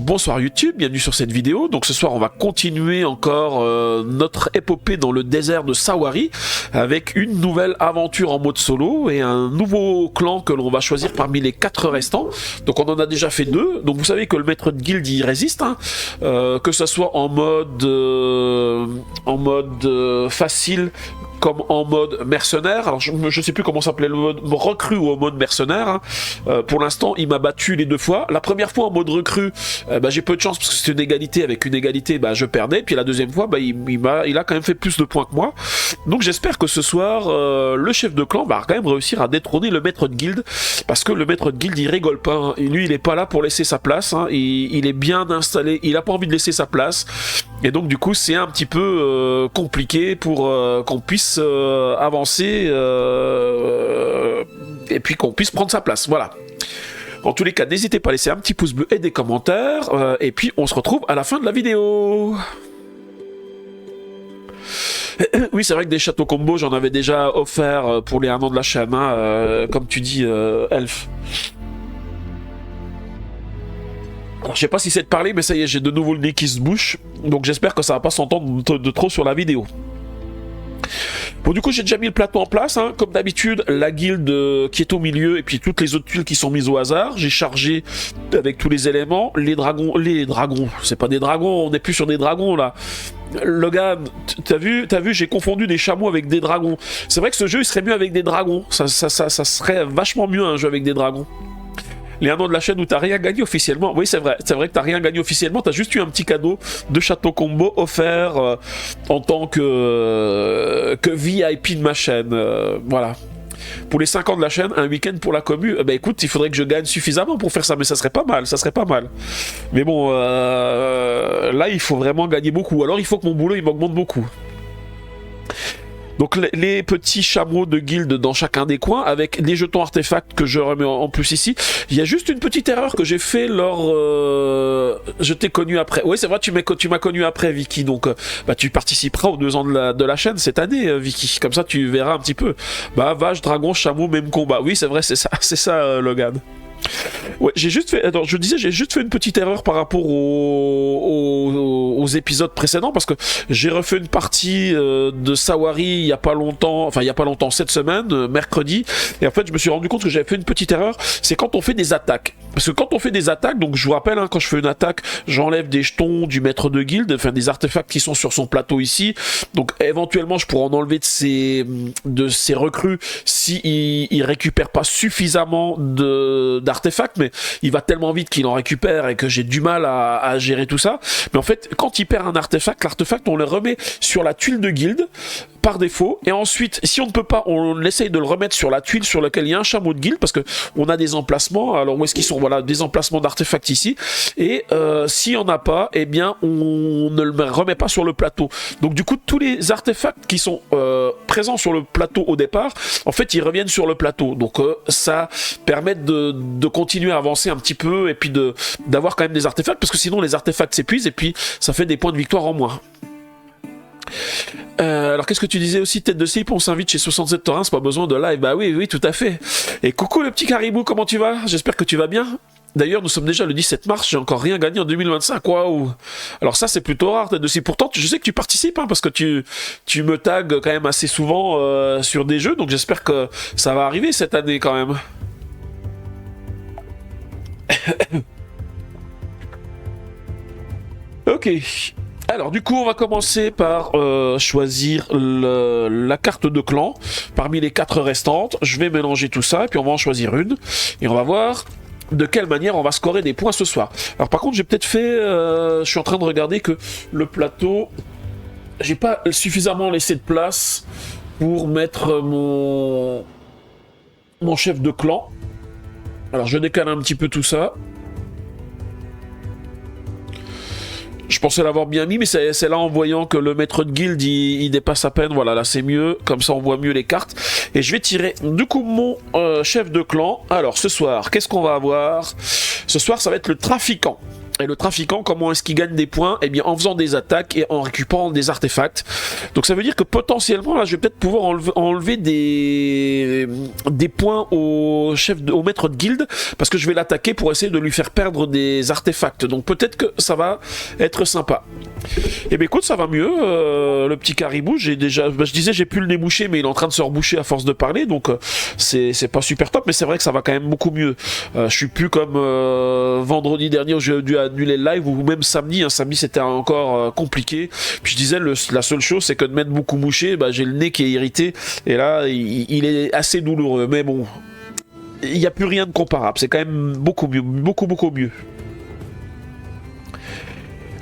bonsoir YouTube, bienvenue sur cette vidéo. Donc ce soir on va continuer encore notre épopée dans le désert de Sawari avec une nouvelle aventure en mode solo et un nouveau clan que l'on va choisir parmi les 4 restants. Donc on en a déjà fait 2, donc vous savez que le maître de guilde y résiste, hein. Que ce soit en mode facile comme en mode mercenaire. Alors je sais plus comment s'appelait le mode recrue ou en mode mercenaire, hein. Pour l'instant il m'a battu les 2 fois. La première fois en mode recrue, j'ai peu de chance parce que c'est une égalité. Avec une égalité je perdais, puis la deuxième fois il a quand même fait plus de points que moi. Donc j'espère que ce soir le chef de clan va quand même réussir à détrôner le maître de guilde, parce que le maître de guilde il rigole pas, hein. Et lui il est pas là pour laisser sa place, hein. Il est bien installé, il a pas envie de laisser sa place, et donc du coup c'est un petit peu compliqué pour qu'on puisse avancer et puis qu'on puisse prendre sa place. Voilà. En tous les cas, n'hésitez pas à laisser un petit pouce bleu et des commentaires, et puis on se retrouve à la fin de la vidéo. Oui, c'est vrai que des châteaux combo, j'en avais déjà offert pour les 1 an de la chaîne, hein, comme tu dis, Elf. Alors, je sais pas si c'est de parler, mais ça y est, j'ai de nouveau le nez qui se bouche, donc j'espère que ça va pas s'entendre de trop sur la vidéo. Bon, du coup j'ai déjà mis le plateau en place, hein. Comme d'habitude, la guilde qui est au milieu et puis toutes les autres tuiles qui sont mises au hasard. J'ai chargé avec tous les éléments. Les dragons, c'est pas des dragons, on n'est plus sur des dragons là. Logan, t'as vu, j'ai confondu des chameaux avec des dragons. C'est vrai que ce jeu il serait mieux avec des dragons, ça serait vachement mieux un jeu avec des dragons. Les 1 an de la chaîne où t'as rien gagné officiellement. Oui, c'est vrai que t'as rien gagné officiellement. T'as juste eu un petit cadeau de château combo offert en tant que VIP de ma chaîne. Voilà. Pour les 5 ans de la chaîne, un week-end pour la commu. Écoute, il faudrait que je gagne suffisamment pour faire ça, mais ça serait pas mal. Mais bon, là, il faut vraiment gagner beaucoup. Alors, il faut que mon boulot il m'augmente beaucoup. Donc les petits chameaux de guilde dans chacun des coins, avec les jetons artefacts que je remets en plus ici. Il y a juste une petite erreur que j'ai fait lors... je t'ai connu après. Oui, c'est vrai, tu m'as connu après, Vicky. Donc tu participeras aux 2 ans de la chaîne cette année, Vicky. Comme ça, tu verras un petit peu. Vache, dragon, chameau, même combat. Oui, c'est vrai, c'est ça, Logan. Ouais, j'ai juste fait une petite erreur par rapport aux épisodes précédents, parce que j'ai refait une partie de Sawari il y a pas longtemps, cette semaine, mercredi, et en fait je me suis rendu compte que j'avais fait une petite erreur. C'est quand on fait des attaques, parce que quand on fait des attaques, donc je vous rappelle, hein, quand je fais une attaque, j'enlève des jetons du maître de guilde, enfin des artefacts qui sont sur son plateau ici, donc éventuellement je pourrais en enlever de ses recrues si il récupère pas suffisamment d'artefacts, mais il va tellement vite qu'il en récupère et que j'ai du mal à gérer tout ça. Mais en fait, quand il perd un artefact, l'artefact on le remet sur la tuile de guilde par défaut, et ensuite si on ne peut pas, on essaye de le remettre sur la tuile sur laquelle il y a un chameau de guilde, parce que on a des emplacements. Alors où est-ce qu'ils sont? Voilà, des emplacements d'artefacts ici, et s'il n'y en a pas, eh bien on ne le remet pas sur le plateau. Donc du coup tous les artefacts qui sont présents sur le plateau au départ, en fait ils reviennent sur le plateau, donc ça permet de continuer à avancer un petit peu, et puis d'avoir quand même des artefacts, parce que sinon les artefacts s'épuisent et puis ça fait des points de victoire en moins. Alors qu'est-ce que tu disais aussi, tête de slip, on s'invite chez 67 Torrents, pas besoin de live. Oui, tout à fait. Et coucou le petit caribou, comment tu vas? J'espère que tu vas bien. D'ailleurs, nous sommes déjà le 17 mars, j'ai encore rien gagné en 2025, waouh. Alors ça, c'est plutôt rare, tête de slip. Pourtant, je sais que tu participes, hein, parce que tu me tags quand même assez souvent sur des jeux, donc j'espère que ça va arriver cette année quand même. Ok. Alors du coup on va commencer par choisir la carte de clan parmi les 4 restantes. Je vais mélanger tout ça et puis on va en choisir une, et on va voir de quelle manière on va scorer des points ce soir. Alors par contre j'ai peut-être fait, je suis en train de regarder que le plateau, j'ai pas suffisamment laissé de place pour mettre mon chef de clan. Alors je décale un petit peu tout ça. Je pensais l'avoir bien mis, mais c'est là en voyant que le maître de guilde il dépasse à peine. Voilà, là c'est mieux, comme ça on voit mieux les cartes. Et je vais tirer du coup mon chef de clan. Alors ce soir, qu'est-ce qu'on va avoir? Ce soir ça va être le trafiquant. Et le trafiquant, comment est-ce qu'il gagne des points? Eh bien, en faisant des attaques et en récupérant des artefacts. Donc ça veut dire que potentiellement, là, je vais peut-être pouvoir enlever des points au maître de guilde, parce que je vais l'attaquer pour essayer de lui faire perdre des artefacts. Donc peut-être que ça va être sympa. Eh bien écoute, ça va mieux, le petit caribou. J'ai déjà, je disais, j'ai plus le nez bouché, mais il est en train de se reboucher à force de parler, donc c'est pas super top, mais c'est vrai que ça va quand même beaucoup mieux. Je suis plus comme vendredi dernier où j'ai dû annuler le live, ou même samedi. Samedi c'était encore compliqué. Puis je disais, la seule chose c'est que de m'être beaucoup mouché, j'ai le nez qui est irrité, et là il est assez douloureux, mais bon, il n'y a plus rien de comparable, c'est quand même beaucoup mieux, beaucoup mieux.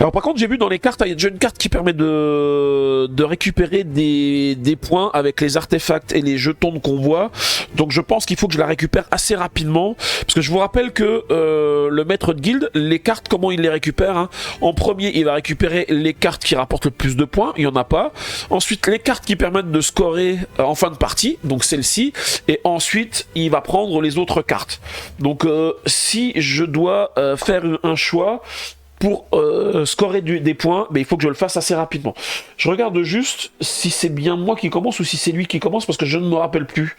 Alors par contre, j'ai vu dans les cartes, il y a déjà une carte qui permet de récupérer des points avec les artefacts et les jetons de convoi. Donc je pense qu'il faut que je la récupère assez rapidement, parce que je vous rappelle que le maître de guilde, les cartes, comment il les récupère, hein. En premier, il va récupérer les cartes qui rapportent le plus de points, il n'y en a pas. Ensuite, les cartes qui permettent de scorer en fin de partie, donc celle-ci. Et ensuite, il va prendre les autres cartes. Donc si je dois faire un choix pour scorer des points, mais il faut que je le fasse assez rapidement. Je regarde juste si c'est bien moi qui commence ou si c'est lui qui commence, parce que je ne me rappelle plus.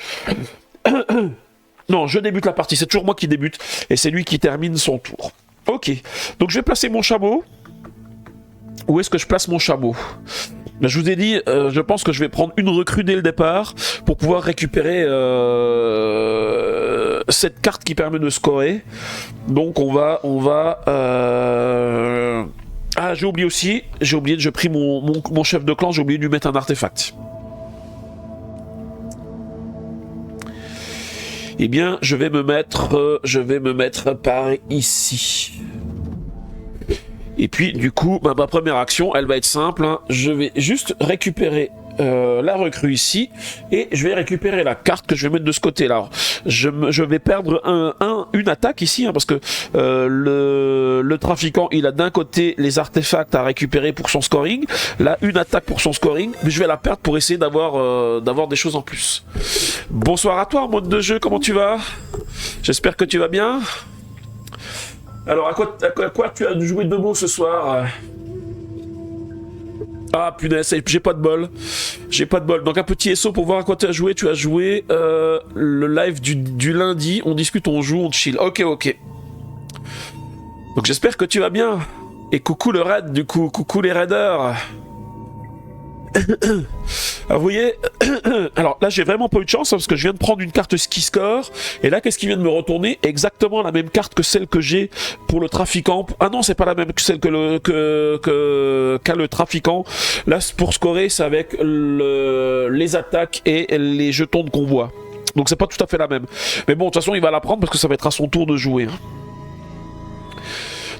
Non, je débute la partie, c'est toujours moi qui débute, et c'est lui qui termine son tour. Ok, donc je vais placer mon chameau. Où est-ce que je place mon chameau? Je vous ai dit, je pense que je vais prendre une recrue dès le départ pour pouvoir récupérer cette carte qui permet de scorer. Donc on va ah, j'ai oublié aussi, j'ai pris mon chef de clan, j'ai oublié de lui mettre un artefact. Eh bien, je vais me mettre par ici. Et puis, du coup, ma première action, elle va être simple, hein. Je vais juste récupérer la recrue ici, et je vais récupérer la carte que je vais mettre de ce côté-là. Alors, je vais perdre une attaque ici, hein, parce que le trafiquant, il a d'un côté les artefacts à récupérer pour son scoring, là, une attaque pour son scoring, mais je vais la perdre pour essayer d'avoir des choses en plus. Bonsoir à toi, mode de jeu, comment tu vas? J'espère que tu vas bien. Alors, à quoi tu as joué de beau ce soir? Ah punaise, j'ai pas de bol. J'ai pas de bol. Donc un petit SO pour voir à quoi tu as joué. Tu as joué le live du lundi. On discute, on joue, on chill. Ok. Donc j'espère que tu vas bien. Et coucou le raid, du coup. Coucou les raiders. Alors vous voyez, alors là j'ai vraiment pas eu de chance, hein, parce que je viens de prendre une carte ski score, et là qu'est-ce qui vient de me retourner? Exactement la même carte que celle que j'ai pour le trafiquant. Ah non, c'est pas la même que celle qu'a le trafiquant. Là pour scorer, c'est avec les attaques et les jetons de convoi. Donc c'est pas tout à fait la même. Mais bon, de toute façon il va la prendre parce que ça va être à son tour de jouer.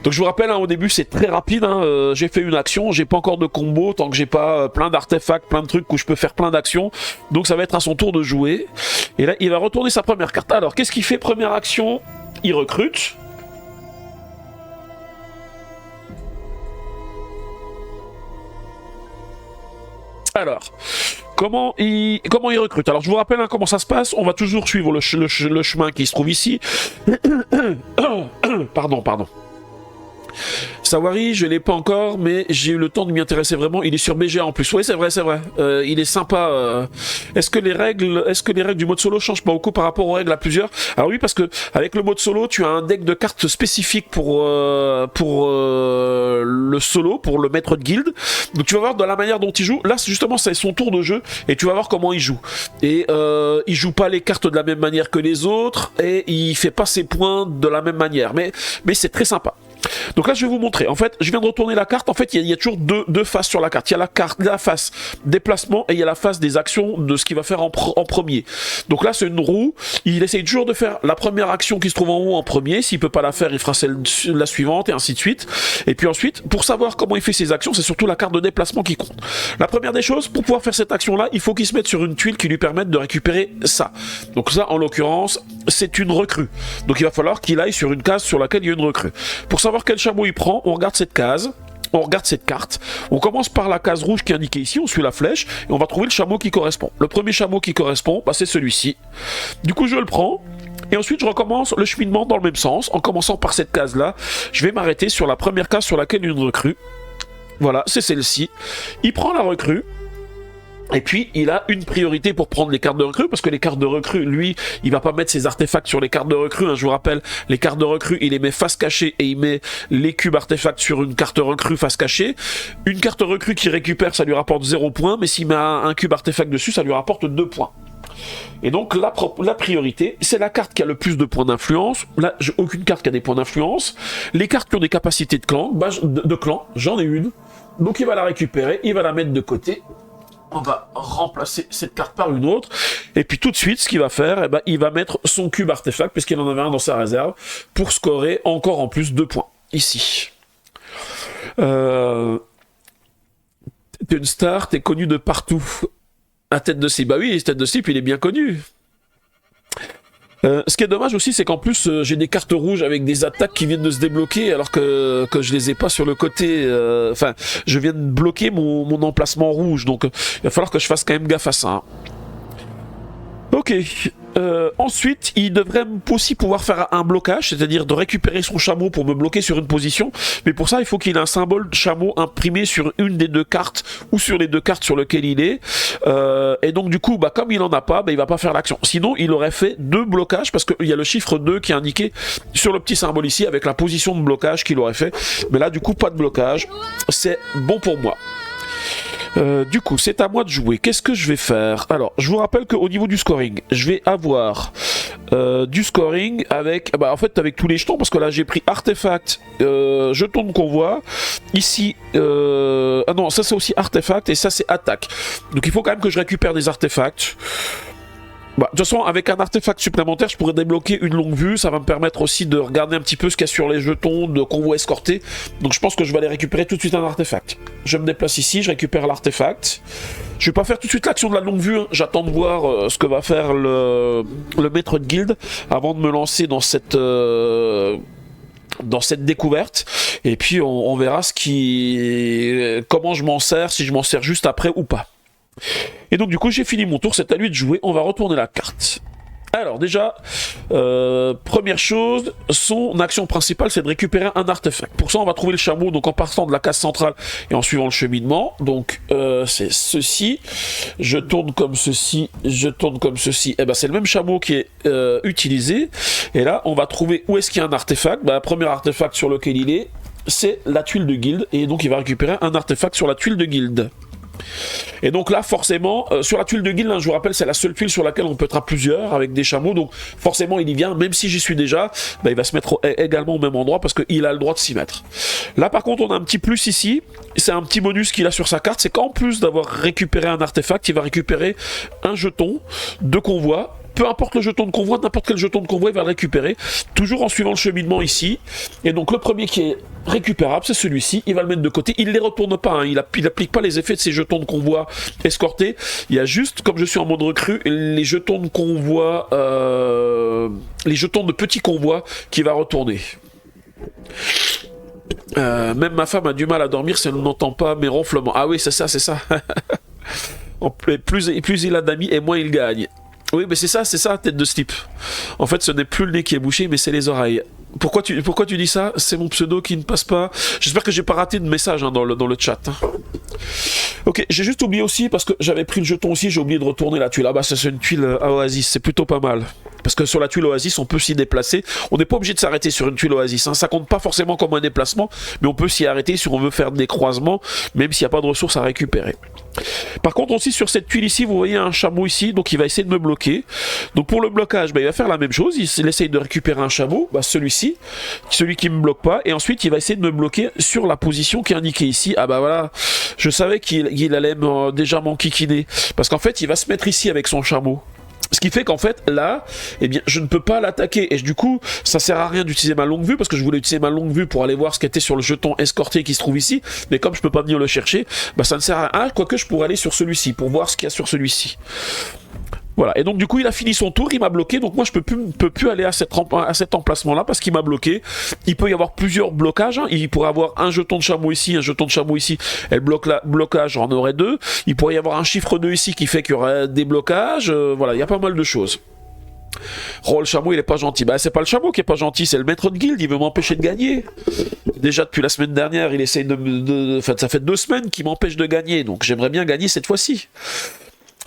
Donc je vous rappelle, hein, au début c'est très rapide, hein, j'ai fait une action, j'ai pas encore de combo tant que j'ai pas plein d'artefacts, plein de trucs où je peux faire plein d'actions. Donc ça va être à son tour de jouer. Et là il va retourner sa première carte. Alors qu'est-ce qu'il fait? Première action, il recrute. Alors, comment il recrute? Alors je vous rappelle, hein, comment ça se passe. On va toujours suivre le chemin qui se trouve ici. Pardon. Sawari, je l'ai pas encore, mais j'ai eu le temps de m'y intéresser vraiment. Il est sur BGA en plus. Oui, c'est vrai. Il est sympa. Est-ce que les règles du mode solo changent pas beaucoup par rapport aux règles à plusieurs? Alors oui, parce que avec le mode solo, tu as un deck de cartes spécifique pour le solo, pour le maître de guilde. Donc tu vas voir de la manière dont il joue. Là, justement, c'est son tour de jeu et tu vas voir comment il joue. Et il joue pas les cartes de la même manière que les autres et il fait pas ses points de la même manière. Mais c'est très sympa. Donc là je vais vous montrer, en fait je viens de retourner la carte, en fait il y a toujours deux faces sur la carte, il y a la face déplacement et il y a la face des actions de ce qu'il va faire en premier. Donc là c'est une roue, il essaye toujours de faire la première action qui se trouve en haut en premier, s'il peut pas la faire il fera la suivante et ainsi de suite. Et puis ensuite pour savoir comment il fait ses actions, c'est surtout la carte de déplacement qui compte. La première des choses, pour pouvoir faire cette action là, il faut qu'il se mette sur une tuile qui lui permette de récupérer ça. Donc ça en l'occurrence c'est une recrue, donc il va falloir qu'il aille sur une case sur laquelle il y a une recrue. Pour savoir quel chameau il prend, on regarde cette case. on regarde cette carte, on commence par la case rouge qui est indiquée ici, on suit la flèche, et on va trouver le chameau qui correspond. Le premier chameau qui correspond, bah, c'est celui-ci. Du coup, je le prends, et ensuite je recommence le cheminement dans le même sens, en commençant par cette case-là. Je vais m'arrêter sur la première case sur laquelle il y a une recrue. Voilà, c'est celle-ci. Il prend la recrue. Et puis, il a une priorité pour prendre les cartes de recrue, parce que les cartes de recrue, lui, il va pas mettre ses artefacts sur les cartes de recrue. Hein, je vous rappelle, les cartes de recrue, il les met face cachée et il met les cubes artefacts sur une carte recrue face cachée. Une carte recrue qui récupère, ça lui rapporte 0 points, mais s'il met un cube artefact dessus, ça lui rapporte 2 points. Et donc, la priorité, c'est la carte qui a le plus de points d'influence. Là, j'ai aucune carte qui a des points d'influence. Les cartes qui ont des capacités de clan, j'en ai une. Donc, il va la récupérer, il va la mettre de côté. On va remplacer cette carte par une autre, et puis tout de suite, ce qu'il va faire, eh ben, il va mettre son cube artefact, puisqu'il en avait un dans sa réserve, pour scorer encore en plus 2 points, ici. T'es une star, t'es connu de partout. À tête de slip, bah oui, tête de slip, il est bien connu. Ce qui est dommage aussi, c'est qu'en plus, j'ai des cartes rouges avec des attaques qui viennent de se débloquer, alors que je les ai pas sur le côté... Enfin, je viens de bloquer mon emplacement rouge, donc il va falloir que je fasse quand même gaffe à ça. Hein. Ok. Ensuite, il devrait aussi pouvoir faire un blocage, c'est-à-dire de récupérer son chameau pour me bloquer sur une position. Mais pour ça, il faut qu'il ait un symbole de chameau imprimé sur une des 2 cartes ou sur les 2 cartes sur lesquelles il est. Et donc du coup, bah, comme il en a pas, bah, il va pas faire l'action. Sinon, il aurait fait 2 blocages parce qu'il y a le chiffre 2 qui est indiqué sur le petit symbole ici avec la position de blocage qu'il aurait fait. Mais là, du coup, pas de blocage. C'est bon pour moi. Du coup, c'est à moi de jouer. Qu'est-ce que je vais faire? Alors, je vous rappelle qu'au niveau du scoring, je vais avoir du scoring avec, bah, en fait, avec tous les jetons, parce que là, j'ai pris artefact, jeton de convoi. Ici, ah non, ça c'est aussi artefact et ça c'est attaque. Donc, il faut quand même que je récupère des artefacts. Bah, de toute façon, avec un artefact supplémentaire, je pourrais débloquer une longue vue. Ça va me permettre aussi de regarder un petit peu ce qu'il y a sur les jetons de convoi escorté. Donc je pense que je vais aller récupérer tout de suite un artefact. Je me déplace ici, je récupère l'artefact. Je vais pas faire tout de suite l'action de la longue vue. Hein. J'attends de voir ce que va faire le maître de guilde avant de me lancer dans cette découverte. Et puis on verra comment je m'en sers, si je m'en sers juste après ou pas. Et donc du coup j'ai fini mon tour, c'est à lui de jouer, on va retourner la carte. Alors déjà, première chose, son action principale c'est de récupérer un artefact. Pour ça on va trouver le chameau, donc en partant de la case centrale et en suivant le cheminement. Donc c'est ceci, je tourne comme ceci, je tourne comme ceci. Et ben c'est le même chameau qui est utilisé. Et là on va trouver où est-ce qu'il y a un artefact. Ben, premier artefact sur lequel il est, c'est la tuile de guilde. Et donc il va récupérer un artefact sur la tuile de guilde. Et donc là forcément sur la tuile de guilde, hein, je vous rappelle c'est la seule tuile sur laquelle on peut être à plusieurs avec des chameaux, donc forcément il y vient, même si j'y suis déjà, bah, il va se mettre également au même endroit parce qu'il a le droit de s'y mettre. Là par contre on a un petit plus ici, c'est un petit bonus qu'il a sur sa carte, c'est qu'en plus d'avoir récupéré un artefact, il va récupérer un jeton de convoi. Peu importe le jeton de convoi, n'importe quel jeton de convoi, il va le récupérer, toujours en suivant le cheminement ici. Et donc le premier qui est récupérable, c'est celui-ci, il va le mettre de côté, il ne les retourne pas, hein. Il n'applique pas les effets de ces jetons de convoi escortés, il y a juste, comme je suis en mode recrue, les jetons de convoi, les jetons de petit convoi qui va retourner. Même ma femme a du mal à dormir si elle n'entend pas mes ronflements. Ah oui, c'est ça, c'est ça. plus il a d'amis et moins il gagne. Oui, mais c'est ça, tête de slip. En fait, ce n'est plus le nez qui est bouché, mais c'est les oreilles. Pourquoi tu dis ça? C'est mon pseudo qui ne passe pas. J'espère que j'ai pas raté de message hein, dans le chat. Hein. Ok, j'ai juste oublié aussi, parce que j'avais pris le jeton aussi, j'ai oublié de retourner la tuile. Ah bah, c'est une tuile à Oasis, c'est plutôt pas mal. Parce que sur la tuile Oasis, on peut s'y déplacer. On n'est pas obligé de s'arrêter sur une tuile Oasis. Hein. Ça compte pas forcément comme un déplacement, mais on peut s'y arrêter si on veut faire des croisements, même s'il n'y a pas de ressources à récupérer. Par contre, aussi sur cette tuile ici, vous voyez un chameau ici, donc il va essayer de me bloquer. Donc pour le blocage, bah, il va faire la même chose. Il essaye de récupérer un chameau, bah, celui-ci, celui qui me bloque pas, et ensuite il va essayer de me bloquer sur la position qui est indiquée ici. Ah bah voilà, je savais qu'il allait déjà m'enquiquiner, parce qu'en fait, il va se mettre ici avec son chameau. Ce qui fait qu'en fait, là, eh bien, je ne peux pas l'attaquer. Et du coup, ça sert à rien d'utiliser ma longue vue, parce que je voulais utiliser ma longue vue pour aller voir ce qui était sur le jeton escorté qui se trouve ici. Mais comme je peux pas venir le chercher, bah, ça ne sert à rien. Ah, quoique je pourrais aller sur celui-ci, pour voir ce qu'il y a sur celui-ci. Voilà, et donc du coup il a fini son tour, il m'a bloqué, donc moi je peux plus aller à cet emplacement là parce qu'il m'a bloqué. Il peut y avoir plusieurs blocages, hein. Il pourrait avoir un jeton de chameau ici, un jeton de chameau ici, et le blocage j'en aurais deux. Il pourrait y avoir un chiffre 2 ici qui fait qu'il y aurait des blocages, voilà, il y a pas mal de choses. Oh, le chameau il est pas gentil. Bah c'est pas le chameau qui est pas gentil, c'est le maître de guilde, il veut m'empêcher de gagner. Déjà depuis la semaine dernière il essaye enfin ça fait 2 semaines qu'il m'empêche de gagner, donc j'aimerais bien gagner cette fois-ci.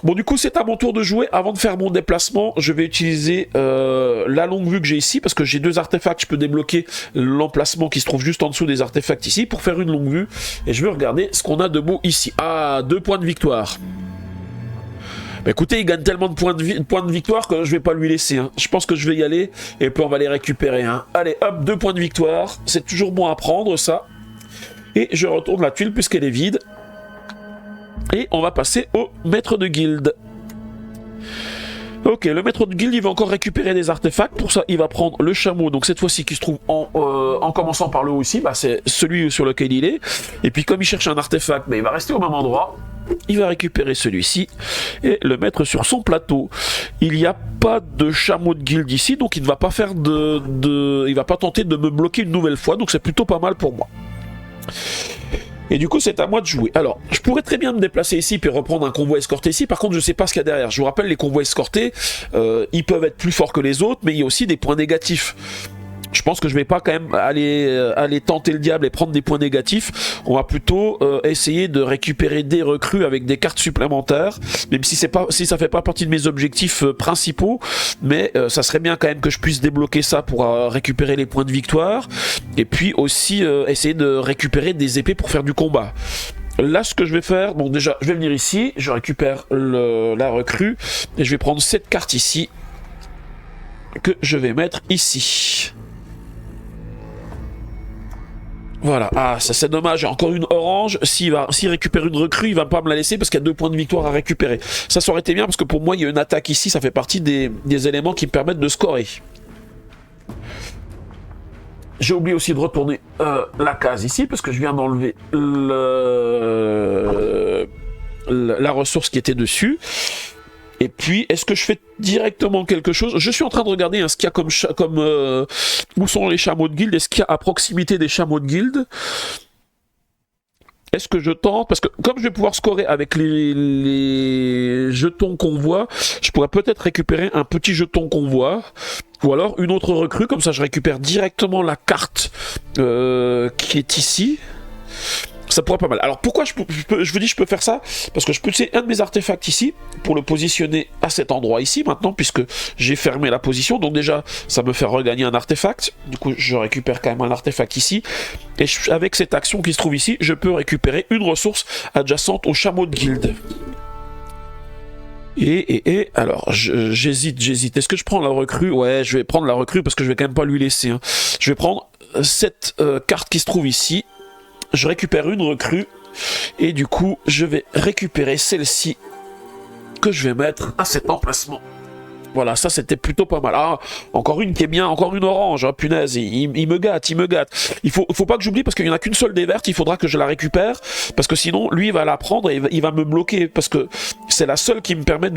Bon du coup c'est à mon tour de jouer. Avant de faire mon déplacement je vais utiliser la longue vue que j'ai ici, parce que j'ai 2 artefacts, je peux débloquer l'emplacement qui se trouve juste en dessous des artefacts ici pour faire une longue vue, et je vais regarder ce qu'on a de beau ici. Ah, 2 points de victoire. Bah écoutez, il gagne tellement de points de victoire que je vais pas lui laisser, hein. Je pense que je vais y aller et puis on va les récupérer, hein. Allez hop, 2 points de victoire, c'est toujours bon à prendre ça. Et je retourne la tuile puisqu'elle est vide. Et on va passer au maître de guilde. Ok, le maître de guilde il va encore récupérer des artefacts. Pour ça il va prendre le chameau, donc cette fois-ci qui se trouve en commençant par le haut ici, bah, c'est celui sur lequel il est. Et puis comme il cherche un artefact, bah, il va rester au même endroit. Il va récupérer celui-ci et le mettre sur son plateau. Il n'y a pas de chameau de guilde ici, donc il ne va pas faire il va pas tenter de me bloquer une nouvelle fois, donc c'est plutôt pas mal pour moi. Et du coup c'est à moi de jouer. Alors je pourrais très bien me déplacer ici puis reprendre un convoi escorté ici. Par contre je sais pas ce qu'il y a derrière. Je vous rappelle, les convois escortés ils peuvent être plus forts que les autres, mais il y a aussi des points négatifs. Je pense que je vais pas quand même aller tenter le diable et prendre des points négatifs. On va plutôt essayer de récupérer des recrues avec des cartes supplémentaires, même si ça fait pas partie de mes objectifs principaux, mais ça serait bien quand même que je puisse débloquer ça pour récupérer les points de victoire, et puis aussi essayer de récupérer des épées pour faire du combat. Là, ce que je vais faire, bon déjà, je vais venir ici, je récupère la recrue, et je vais prendre cette carte ici, que je vais mettre ici. Voilà, ah ça c'est dommage, encore une orange. S'il récupère une recrue, il va pas me la laisser parce qu'il y a 2 points de victoire à récupérer. Ça aurait été bien parce que pour moi il y a une attaque ici, ça fait partie des éléments qui me permettent de scorer. J'ai oublié aussi de retourner la case ici parce que je viens d'enlever la ressource qui était dessus. Et puis, est-ce que je fais directement quelque chose? Je suis en train de regarder ce qu'il y a où sont les chameaux de guilde. Est-ce qu'il y a à proximité des chameaux de guilde? Est-ce que je tente? Parce que comme je vais pouvoir scorer avec les jetons convoi, je pourrais peut-être récupérer un petit jeton convoi. Ou alors une autre recrue, comme ça je récupère directement la carte qui est ici. Ça pourrait pas mal. Alors pourquoi je vous dis je peux faire ça? Parce que je peux utiliser un de mes artefacts ici pour le positionner à cet endroit ici maintenant, puisque j'ai fermé la position. Donc déjà ça me fait regagner un artefact. Du coup je récupère quand même un artefact ici. Et avec cette action qui se trouve ici, je peux récupérer une ressource adjacente au chameau de guilde. Alors j'hésite. Est-ce que je prends la recrue? Ouais, je vais prendre la recrue parce que je vais quand même pas lui laisser, hein. Je vais prendre cette carte qui se trouve ici. Je récupère une recrue et du coup je vais récupérer celle-ci que je vais mettre à cet emplacement. Voilà, ça c'était plutôt pas mal. Ah, encore une qui est bien, encore une orange, hein, punaise, il me gâte, il me gâte. Il faut pas que j'oublie parce qu'il n'y en a qu'une seule des vertes, il faudra que je la récupère, parce que sinon lui il va la prendre et il va me bloquer, parce que c'est la seule qui me permet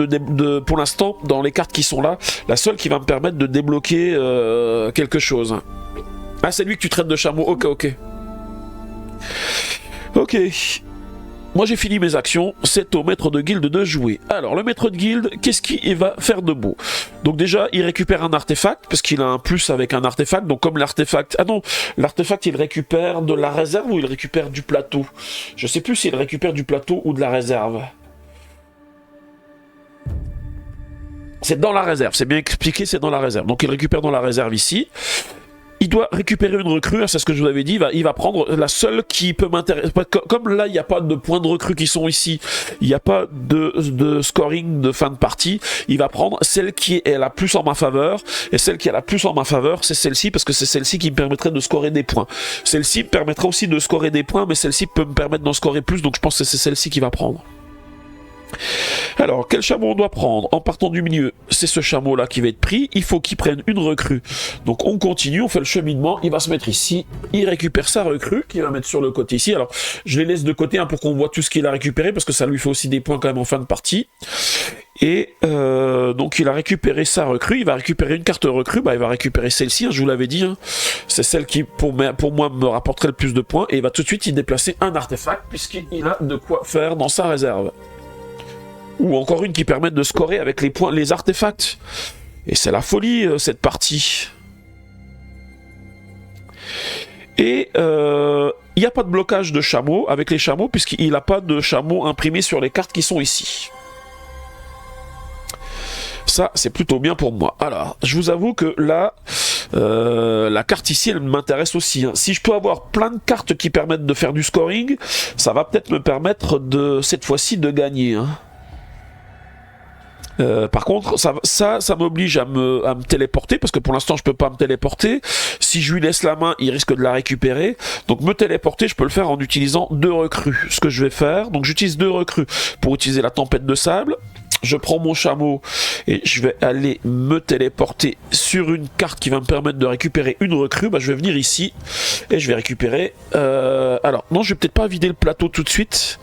pour l'instant, dans les cartes qui sont là, la seule qui va me permettre de débloquer quelque chose. Ah, c'est lui que tu traites de chameau, ok. Ok, moi j'ai fini mes actions, c'est au maître de guilde de jouer. Alors le maître de guilde, qu'est-ce qu'il va faire de beau? Donc déjà il récupère un artefact, parce qu'il a un plus avec un artefact, donc comme l'artefact... Ah non, l'artefact il récupère de la réserve ou il récupère du plateau? Je sais plus s'il récupère du plateau ou de la réserve. C'est dans la réserve, c'est bien expliqué, c'est dans la réserve. Donc il récupère dans la réserve ici. Il doit récupérer une recrue, c'est ce que je vous avais dit, il va prendre la seule qui peut m'intéresser. Comme là, il n'y a pas de points de recrue qui sont ici, il n'y a pas de scoring de fin de partie, il va prendre celle qui est la plus en ma faveur, et celle qui est la plus en ma faveur, c'est celle-ci, parce que c'est celle-ci qui me permettrait de scorer des points. Celle-ci me permettra aussi de scorer des points, mais celle-ci peut me permettre d'en scorer plus, donc je pense que c'est celle-ci qui va prendre. Alors, quel chameau on doit prendre? En partant du milieu, c'est ce chameau-là qui va être pris. Il faut qu'il prenne une recrue. Donc, on continue, on fait le cheminement. Il va se mettre ici. Il récupère sa recrue, qu'il va mettre sur le côté ici. Alors, je les laisse de côté pour qu'on voit tout ce qu'il a récupéré, parce que ça lui fait aussi des points quand même en fin de partie. Et donc il a récupéré sa recrue, il va récupérer une carte recrue, bah il va récupérer celle-ci, hein, je vous l'avais dit, hein. C'est celle qui pour moi me rapporterait le plus de points, et il va tout de suite y déplacer un artefact, puisqu'il a de quoi faire dans sa réserve. Ou encore une qui permet de scorer avec les points, les artefacts. Et c'est la folie, cette partie. Et il n'y a pas de blocage de chameaux avec les chameaux, puisqu'il n'a pas de chameaux imprimés sur les cartes qui sont ici. Ça, c'est plutôt bien pour moi. Alors, je vous avoue que là, la carte ici, elle m'intéresse aussi, hein. Si je peux avoir plein de cartes qui permettent de faire du scoring, ça va peut-être me permettre de, cette fois-ci, de gagner, hein. Par contre, ça m'oblige à me téléporter, parce que pour l'instant je peux pas me téléporter. Si je lui laisse la main, il risque de la récupérer. Donc me téléporter, je peux le faire en utilisant 2 recrues. Ce que je vais faire, donc j'utilise 2 recrues pour utiliser la tempête de sable. Je prends mon chameau et je vais aller me téléporter sur une carte qui va me permettre de récupérer une recrue. Bah, je vais venir ici et je vais récupérer... Alors, non, je vais peut-être pas vider le plateau tout de suite.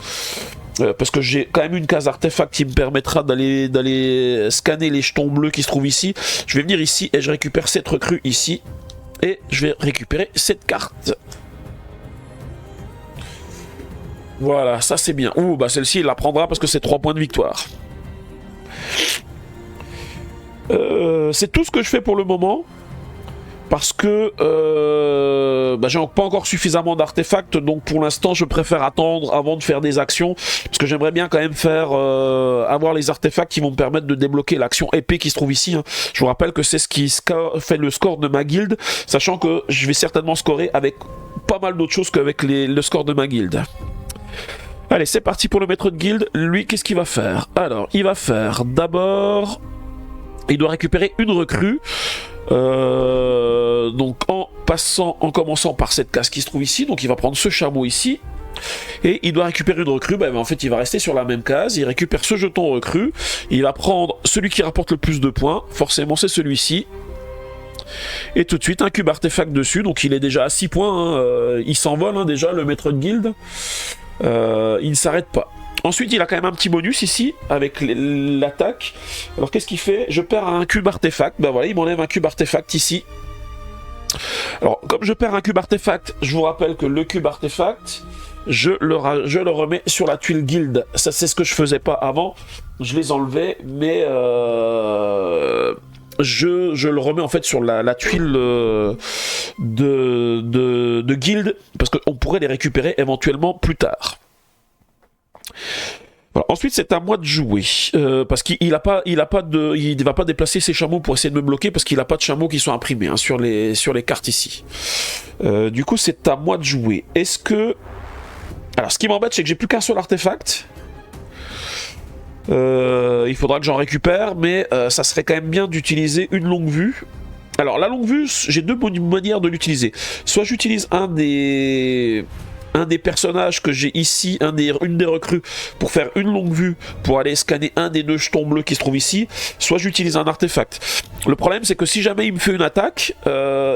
Parce que j'ai quand même une case artefact qui me permettra d'aller scanner les jetons bleus qui se trouvent ici. Je vais venir ici et je récupère cette recrue ici. Et je vais récupérer cette carte. Voilà, ça c'est bien. Ouh, bah celle-ci il la prendra parce que c'est 3 points de victoire. C'est tout ce que je fais pour le moment. Parce que bah, j'ai pas encore suffisamment d'artefacts, donc pour l'instant je préfère attendre avant de faire des actions, parce que j'aimerais bien quand même faire avoir les artefacts qui vont me permettre de débloquer l'action épée qui se trouve ici, hein. Je vous rappelle que c'est ce qui fait le score de ma guilde, sachant que je vais certainement scorer avec pas mal d'autres choses qu'avec le score de ma guilde. Allez, c'est parti pour le maître de guilde. Lui, qu'est-ce qu'il va faire? Alors, il va faire d'abord... Il doit récupérer une recrue. Donc en commençant par cette case qui se trouve ici, donc il va prendre ce chameau ici, et il doit récupérer une recrue. Bah, en fait il va rester sur la même case, il récupère ce jeton recrue, il va prendre celui qui rapporte le plus de points, forcément c'est celui-ci, et tout de suite un cube artefact dessus, donc il est déjà à 6 points, hein. Il s'envole, hein, déjà le maître de guilde, il ne s'arrête pas. Ensuite, il a quand même un petit bonus ici, avec l'attaque. Alors, qu'est-ce qu'il fait? Je perds un cube artefact. Ben voilà, il m'enlève un cube artefact ici. Alors, comme je perds un cube artefact, je vous rappelle que le cube artefact, je le remets sur la tuile guilde. Ça, c'est ce que je faisais pas avant. Je les enlevais, mais... Je le remets en fait sur la tuile de guilde, parce qu'on pourrait les récupérer éventuellement plus tard. Voilà. Ensuite, c'est à moi de jouer, parce qu'il va pas déplacer ses chameaux pour essayer de me bloquer, parce qu'il n'a pas de chameaux qui sont imprimés, hein, sur les cartes ici. Du coup, c'est à moi de jouer. Est-ce que... Alors, ce qui m'embête, c'est que j'ai plus qu'un seul artefact. Il faudra que j'en récupère, mais ça serait quand même bien d'utiliser une longue vue. Alors, la longue vue, j'ai 2 manières de l'utiliser. Soit j'utilise un des personnages que j'ai ici, une des recrues, pour faire une longue vue, pour aller scanner un des 2 jetons bleus qui se trouvent ici, soit j'utilise un artefact. Le problème, c'est que si jamais il me fait une attaque,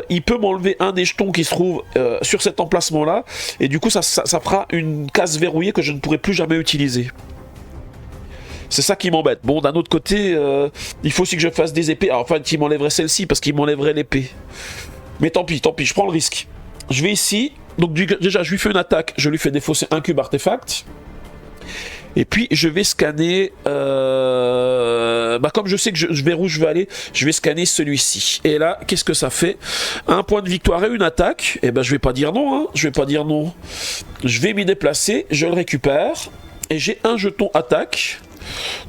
il peut m'enlever un des jetons qui se trouve sur cet emplacement-là, et du coup, ça fera une case verrouillée que je ne pourrai plus jamais utiliser. C'est ça qui m'embête. Bon, d'un autre côté, il faut aussi que je fasse des épées. Alors, enfin, il m'enlèverait celle-ci, parce qu'il m'enlèverait l'épée. Mais tant pis, je prends le risque. Je vais ici... Donc déjà, je lui fais une attaque, je lui fais défausser un cube artefact. Et puis, je vais scanner... comme je sais que je vais où je vais aller, je vais scanner celui-ci. Et là, qu'est-ce que ça fait? Un point de victoire et une attaque. Et ben, je vais pas dire non, hein. Je vais pas dire non. Je vais m'y déplacer, je le récupère. Et j'ai un jeton attaque.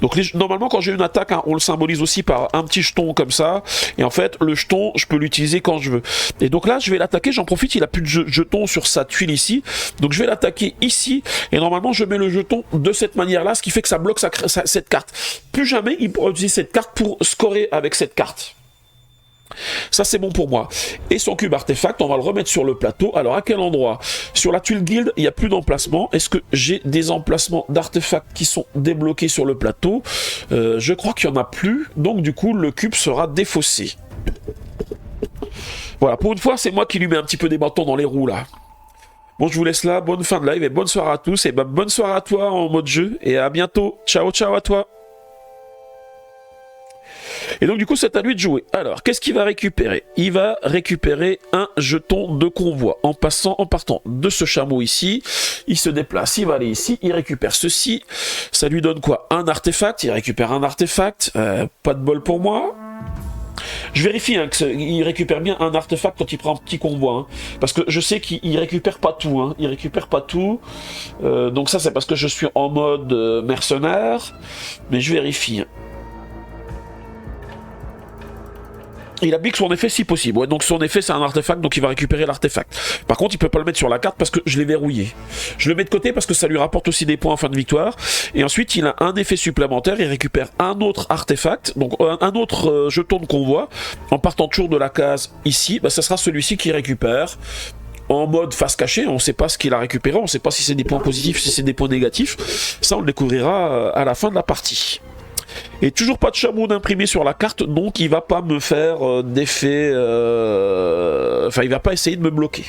Donc normalement quand j'ai une attaque, hein, on le symbolise aussi par un petit jeton comme ça, et en fait le jeton je peux l'utiliser quand je veux. Et donc là je vais l'attaquer, j'en profite, il a plus de jeton sur sa tuile ici, donc je vais l'attaquer ici, et normalement je mets le jeton de cette manière là, ce qui fait que ça bloque cette carte. Plus jamais il pourra utiliser cette carte pour scorer avec cette carte. Ça c'est bon pour moi. Et son cube artefact, on va le remettre sur le plateau. Alors à quel endroit? Sur la tuile guild, il n'y a plus d'emplacement. Est-ce que j'ai des emplacements d'artefacts qui sont débloqués sur le plateau? Je crois qu'il n'y en a plus. Donc du coup, le cube sera défaussé. Voilà, pour une fois, c'est moi qui lui mets un petit peu des bâtons dans les roues là. Bon, je vous laisse là. Bonne fin de live et bonne soirée à tous. Et bonne soirée à toi en mode jeu. Et à bientôt. Ciao, ciao à toi. Et donc du coup c'est à lui de jouer. Alors qu'est-ce qu'il va récupérer? Il va récupérer un jeton de convoi. En partant de ce chameau ici, il se déplace, il va aller ici, il récupère ceci. Ça lui donne quoi? Un artefact, il récupère un artefact. Pas de bol pour moi. Je vérifie hein, qu'il récupère bien un artefact quand il prend un petit convoi. Hein, parce que je sais qu'il récupère pas tout. Hein, il récupère pas tout. Donc ça c'est parce que je suis en mode mercenaire. Mais je vérifie. Hein. Il applique son effet si possible. Ouais, donc son effet c'est un artefact, donc il va récupérer l'artefact. Par contre, il peut pas le mettre sur la carte parce que je l'ai verrouillé. Je le mets de côté parce que ça lui rapporte aussi des points en fin de victoire. Et ensuite, il a un effet supplémentaire. Il récupère un autre artefact, donc un autre jeton de convoi. En partant toujours de la case ici, bah, ça sera celui-ci qui récupère. En mode face cachée, on ne sait pas ce qu'il a récupéré, on ne sait pas si c'est des points positifs, si c'est des points négatifs. Ça, on le découvrira à la fin de la partie. Et toujours pas de chameau d'imprimé sur la carte, donc il va pas me faire d'effet... Enfin, il va pas essayer de me bloquer.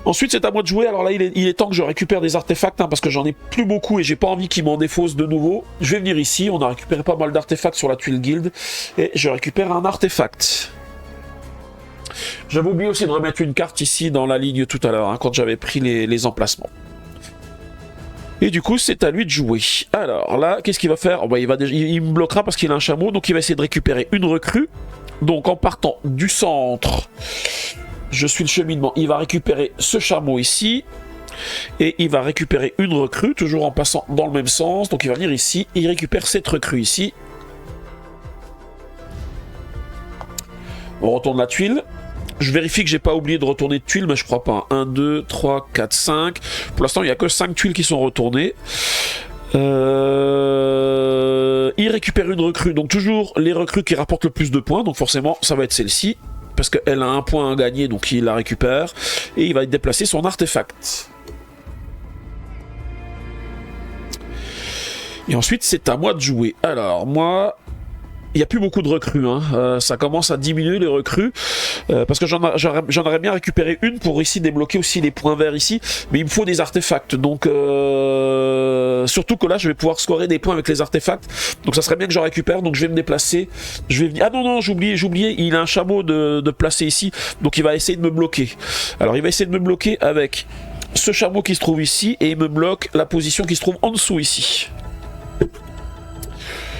Ensuite, c'est à moi de jouer. Alors là, il est temps que je récupère des artefacts, hein, parce que j'en ai plus beaucoup et j'ai pas envie qu'il m'en défausse de nouveau. Je vais venir ici, on a récupéré pas mal d'artefacts sur la tuile guild, et je récupère un artefact. J'avais oublié aussi de remettre une carte ici dans la ligne tout à l'heure, hein, quand j'avais pris les emplacements. Et du coup, c'est à lui de jouer. Alors là, qu'est-ce qu'il va faire? Oh, bah, il me bloquera parce qu'il a un chameau, donc il va essayer de récupérer une recrue. Donc en partant du centre, je suis le cheminement, il va récupérer ce chameau ici. Et il va récupérer une recrue, toujours en passant dans le même sens. Donc il va venir ici, il récupère cette recrue ici. On retourne la tuile. Je vérifie que j'ai pas oublié de retourner de tuiles, mais je crois pas. 1, 2, 3, 4, 5. Pour l'instant, il n'y a que 5 tuiles qui sont retournées. Il récupère une recrue. Donc toujours les recrues qui rapportent le plus de points. Donc forcément, ça va être celle-ci. Parce qu'elle a un point à gagner, donc il la récupère. Et il va déplacer son artefact. Et ensuite, c'est à moi de jouer. Alors, moi... Il n'y a plus beaucoup de recrues, hein. Ça commence à diminuer les recrues, parce que j'en aurais bien récupéré une pour ici débloquer aussi les points verts ici, mais il me faut des artefacts, donc surtout que là je vais pouvoir scorer des points avec les artefacts, donc ça serait bien que j'en récupère, donc je vais me déplacer, je vais venir... Ah non, j'oubliais, il a un chameau de placer ici, donc il va essayer de me bloquer. Alors il va essayer de me bloquer avec ce chameau qui se trouve ici, et il me bloque la position qui se trouve en dessous ici.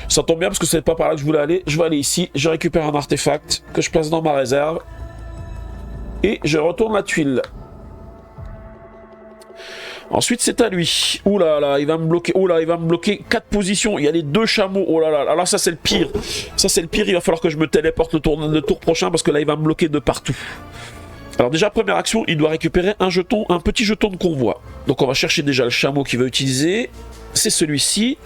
Ça tombe bien parce que c'est pas par là que je voulais aller. Je vais aller ici, je récupère un artefact que je place dans ma réserve. Et je retourne la tuile. Ensuite, c'est à lui. Ouh là là, il va me bloquer. Ouh là, il va me bloquer 4 positions. Il y a les 2 chameaux. Oh là là. Alors ça, c'est le pire. Ça, c'est le pire. Il va falloir que je me téléporte le tour prochain parce que là, il va me bloquer de partout. Alors déjà, première action, il doit récupérer un petit jeton de convoi. Donc on va chercher déjà le chameau qu'il va utiliser. C'est celui-ci.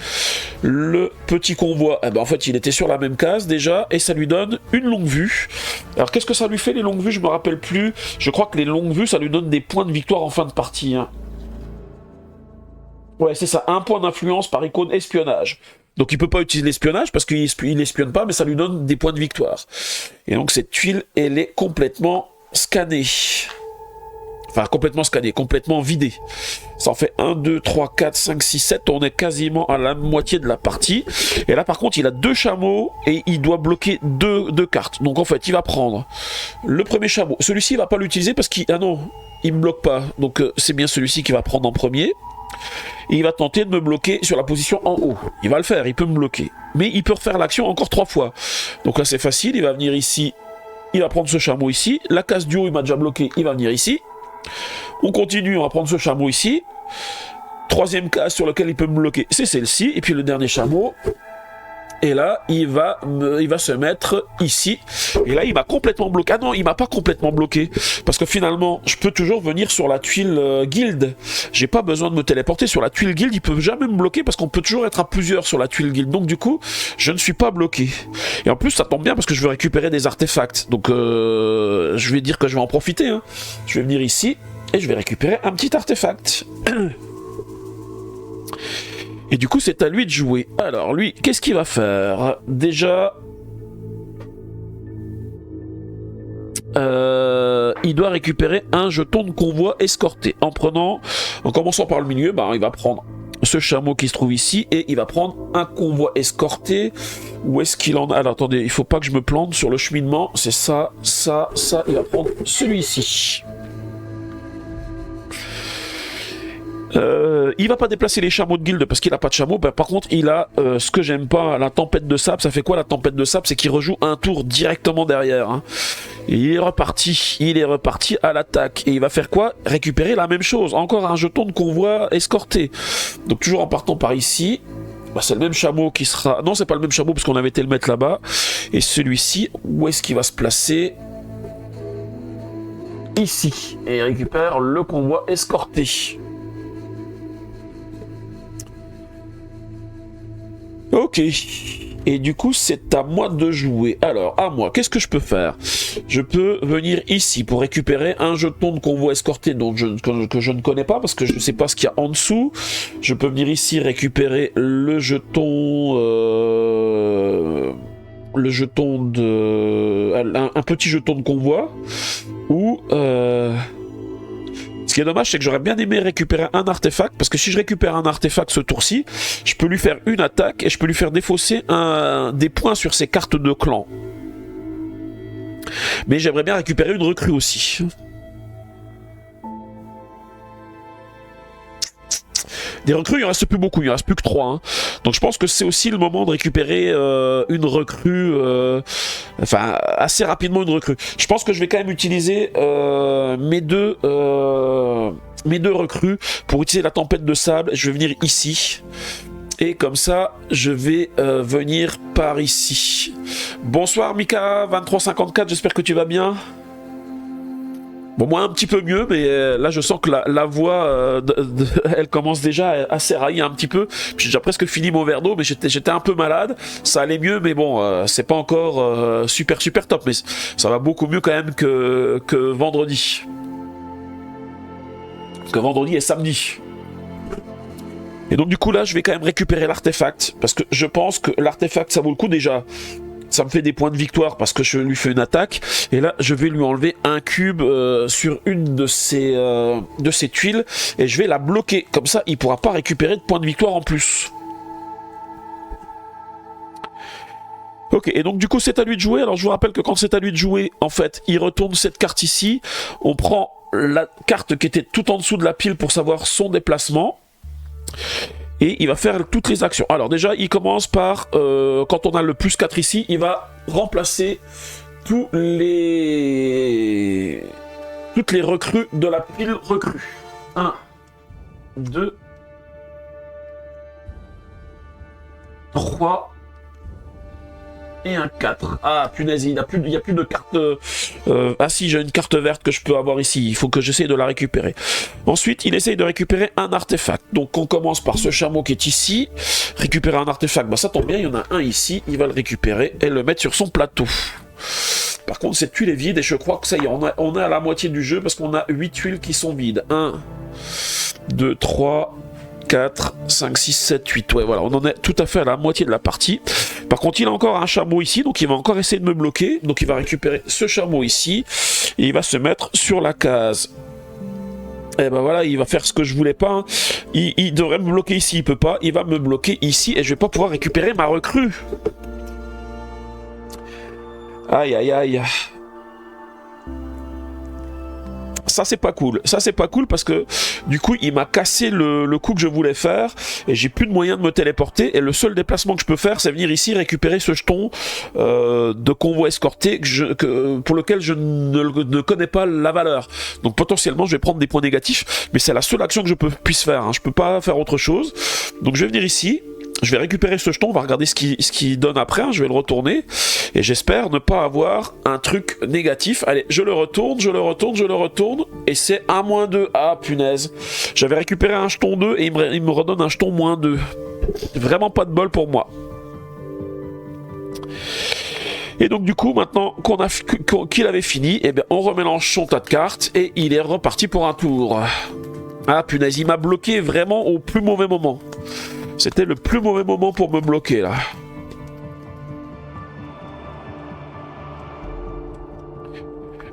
Le petit convoi, eh ben, en fait, il était sur la même case déjà, et ça lui donne une longue vue. Alors qu'est-ce que ça lui fait les longues vues? Je me rappelle plus. Je crois que les longues vues, ça lui donne des points de victoire en fin de partie. Hein. Ouais, c'est ça, 1 point d'influence par icône espionnage. Donc il peut pas utiliser l'espionnage parce qu'il espionne pas, mais ça lui donne des points de victoire. Et donc cette tuile, elle est complètement scannée. Enfin, complètement scannée, complètement vidée. Ça en fait 1, 2, 3, 4, 5, 6, 7. On est quasiment à la moitié de la partie. Et là, par contre, il a 2 chameaux et il doit bloquer deux cartes. Donc, en fait, il va prendre le premier chameau. Celui-ci, il va pas l'utiliser parce qu'il... Ah non, il me bloque pas. Donc, c'est bien celui-ci qui va prendre en premier. Et il va tenter de me bloquer sur la position en haut. Il va le faire, il peut me bloquer. Mais il peut refaire l'action encore 3 fois. Donc là, c'est facile. Il va venir ici. Il va prendre ce chameau ici. La case du haut, il m'a déjà bloqué. Il va venir ici. On continue, on va prendre ce chameau ici. 3e case sur laquelle il peut me bloquer, c'est celle-ci. Et puis le dernier chameau. Et là, il va se mettre ici. Et là, il m'a complètement bloqué. Ah non, il m'a pas complètement bloqué. Parce que finalement, je peux toujours venir sur la tuile guild. J'ai pas besoin de me téléporter sur la tuile guild. Ils peuvent jamais me bloquer parce qu'on peut toujours être à plusieurs sur la tuile guild. Donc du coup, je ne suis pas bloqué. Et en plus, ça tombe bien parce que je veux récupérer des artefacts. Donc je vais dire que je vais en profiter. Hein. Je vais venir ici et je vais récupérer un petit artefact. Et du coup, c'est à lui de jouer. Alors, lui, qu'est-ce qu'il va faire? Déjà... il doit récupérer un jeton de convoi escorté. En commençant par le milieu, bah, il va prendre ce chameau qui se trouve ici et il va prendre un convoi escorté. Où est-ce qu'il en a? Alors attendez, il faut pas que je me plante sur le cheminement. C'est ça, ça, ça. Il va prendre celui-ci. Il va pas déplacer les chameaux de guilde parce qu'il a pas de chameau. Ben, par contre, il a ce que j'aime pas, la tempête de sable. Ça fait quoi la tempête de sable? C'est qu'il rejoue un tour directement derrière. Hein. Et il est reparti à l'attaque. Et il va faire quoi? Récupérer la même chose. Encore un jeton de convoi escorté. Donc toujours en partant par ici. Bah, c'est le même chameau qui sera... Non, c'est pas le même chameau parce qu'on avait été le mettre là-bas. Et celui-ci, où est-ce qu'il va se placer? Ici. Et il récupère le convoi escorté. Ok. Et du coup, c'est à moi de jouer. Alors, à moi, qu'est-ce que je peux faire? Je peux venir ici pour récupérer un jeton de convoi escorté que je ne connais pas parce que je ne sais pas ce qu'il y a en dessous. Je peux venir ici récupérer le jeton... un petit jeton de convoi. Ou... Ce qui est dommage, c'est que j'aurais bien aimé récupérer un artefact, parce que si je récupère un artefact ce tour-ci, je peux lui faire une attaque et je peux lui faire défausser des points sur ses cartes de clan. Mais j'aimerais bien récupérer une recrue aussi. Des recrues, il en reste plus beaucoup, il en reste plus que 3. Hein. Donc je pense que c'est aussi le moment de récupérer une recrue, enfin assez rapidement une recrue. Je pense que je vais quand même utiliser mes deux recrues pour utiliser la tempête de sable. Je vais venir ici. Et comme ça, je vais venir par ici. Bonsoir Mika, 2354, j'espère que tu vas bien. Bon, moi un petit peu mieux, mais là je sens que la voix, elle commence déjà à s'érailler un petit peu. J'ai déjà presque fini mon verre d'eau, mais j'étais un peu malade. Ça allait mieux, mais bon, c'est pas encore super top, mais ça va beaucoup mieux quand même que vendredi. Parce que vendredi et samedi. Et donc du coup là, je vais quand même récupérer l'artefact, parce que je pense que l'artefact ça vaut le coup déjà. Ça me fait des points de victoire parce que je lui fais une attaque. Et là, je vais lui enlever un cube sur une de ses tuiles. Et je vais la bloquer. Comme ça, il ne pourra pas récupérer de points de victoire en plus. Ok, et donc du coup, c'est à lui de jouer. Alors, je vous rappelle que quand c'est à lui de jouer, en fait, il retourne cette carte ici. On prend la carte qui était tout en dessous de la pile pour savoir son déplacement. Et il va faire toutes les actions. Alors déjà, il commence par, quand on a le plus 4 ici, il va remplacer toutes les recrues de la pile recrue. 1, 2, 3 et un 4. Ah, punaise, il n'y a plus de carte... Ah si, j'ai une carte verte que je peux avoir ici. Il faut que j'essaye de la récupérer. Ensuite, il essaye de récupérer un artefact. Donc, on commence par ce chameau qui est ici. Récupérer un artefact. Bah, ça tombe bien, il y en a un ici. Il va le récupérer et le mettre sur son plateau. Par contre, cette tuile est vide et je crois que ça y est, on est à la moitié du jeu parce qu'on a 8 tuiles qui sont vides. 1, 2, 3... 4, 5, 6, 7, 8. Ouais, voilà, on en est tout à fait à la moitié de la partie. Par contre, il a encore un chameau ici, donc il va encore essayer de me bloquer. Donc il va récupérer ce chameau ici, et il va se mettre sur la case. Et ben voilà, il va faire ce que je voulais pas. Hein. Il devrait me bloquer ici, il peut pas. Il va me bloquer ici, et je vais pas pouvoir récupérer ma recrue. Aïe, aïe, aïe. Ça c'est pas cool, parce que du coup il m'a cassé le coup que je voulais faire et j'ai plus de moyen de me téléporter et le seul déplacement que je peux faire c'est venir ici récupérer ce jeton de convoi escorté pour lequel je ne connais pas la valeur. Donc potentiellement je vais prendre des points négatifs, mais c'est la seule action que je puisse faire, hein. Je peux pas faire autre chose. Donc je vais venir ici. Je vais récupérer ce jeton, on va regarder ce qu'il donne après, hein. Je vais le retourner, et j'espère ne pas avoir un truc négatif. Allez, je le retourne, et c'est un -2. Ah, punaise. J'avais récupéré un jeton 2, et il me redonne un jeton -2. Vraiment pas de bol pour moi. Et donc du coup, maintenant qu'il avait fini, eh bien, on remélange son tas de cartes, et il est reparti pour un tour. Ah, punaise, il m'a bloqué vraiment au plus mauvais moment. C'était le plus mauvais moment pour me bloquer, là.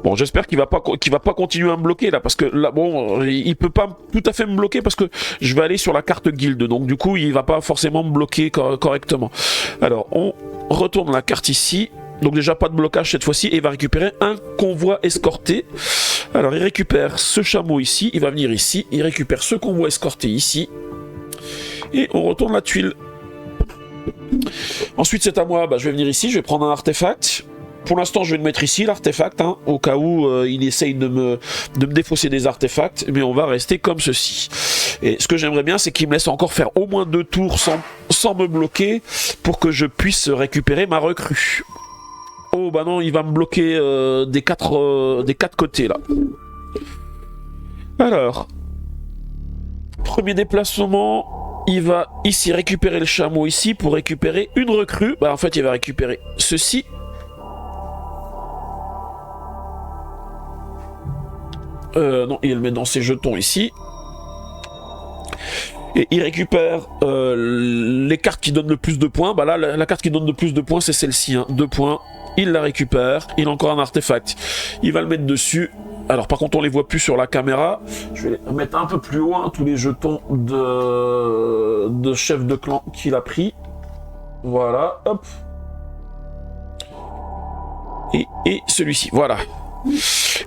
Bon, j'espère qu'il va pas continuer à me bloquer là, parce que là, bon, il peut pas tout à fait me bloquer parce que je vais aller sur la carte guilde, donc du coup, il va pas forcément me bloquer correctement. Alors, on retourne la carte ici. Donc déjà pas de blocage cette fois-ci, et il va récupérer un convoi escorté. Alors il récupère ce chameau ici, il va venir ici, il récupère ce convoi escorté ici, et on retourne la tuile. Ensuite c'est à moi, je vais venir ici, je vais prendre un artefact. Pour l'instant je vais le mettre ici, l'artefact, hein, au cas où il essaye de me défausser des artefacts, mais on va rester comme ceci. Et ce que j'aimerais bien, c'est qu'il me laisse encore faire au moins 2 tours sans me bloquer, pour que je puisse récupérer ma recrue. Oh bah non, il va me bloquer des quatre côtés là. Alors, premier déplacement, il va ici récupérer le chameau ici pour récupérer une recrue. Bah en fait il va récupérer ceci. Non, il le met dans ses jetons ici. Et il récupère les cartes qui donnent le plus de points. Bah là, la carte qui donne le plus de points, c'est celle-ci, hein, 2 points. Il la récupère, il a encore un artefact. Il va le mettre dessus. Alors par contre, on les voit plus sur la caméra. Je vais les mettre un peu plus loin, tous les jetons de chef de clan qu'il a pris. Voilà, hop. Et celui-ci, voilà.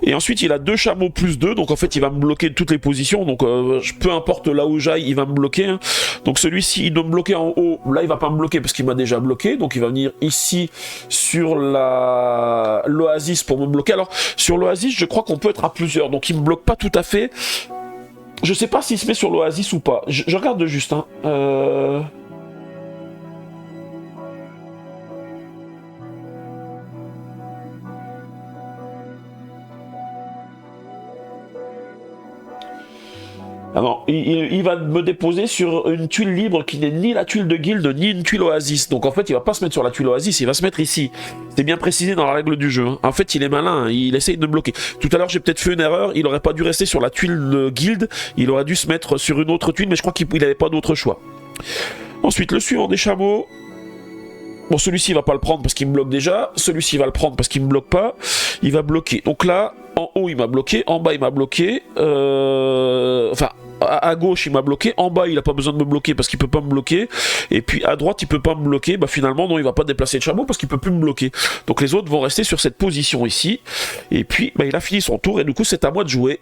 Et ensuite il a 2 chameaux plus 2, donc en fait il va me bloquer de toutes les positions, donc peu importe là où j'aille, il va me bloquer, hein. Donc celui-ci il doit me bloquer en haut, là il va pas me bloquer parce qu'il m'a déjà bloqué, donc il va venir ici sur l'oasis pour me bloquer. Alors sur l'oasis je crois qu'on peut être à plusieurs, donc il me bloque pas tout à fait. Je sais pas s'il se met sur l'oasis ou pas, je regarde juste, hein. Alors, il va me déposer sur une tuile libre qui n'est ni la tuile de guilde, ni une tuile oasis. Donc en fait, il va pas se mettre sur la tuile oasis, il va se mettre ici. C'est bien précisé dans la règle du jeu, hein. En fait, il est malin, hein, il essaye de me bloquer. Tout à l'heure, j'ai peut-être fait une erreur, il aurait pas dû rester sur la tuile de guilde, il aurait dû se mettre sur une autre tuile, mais je crois qu'il n'avait pas d'autre choix. Ensuite, le suivant des chameaux. Bon, celui-ci, il va pas le prendre parce qu'il me bloque déjà. Celui-ci, il va le prendre parce qu'il me bloque pas. Il va bloquer. Donc là, en haut, il m'a bloqué. En bas, il m'a bloqué. Enfin, à gauche, il m'a bloqué. En bas, il a pas besoin de me bloquer parce qu'il peut pas me bloquer. Et puis, à droite, il peut pas me bloquer. Bah, finalement, non, il va pas déplacer le chameau parce qu'il peut plus me bloquer. Donc, les autres vont rester sur cette position ici. Et puis, bah, il a fini son tour. Et du coup, c'est à moi de jouer.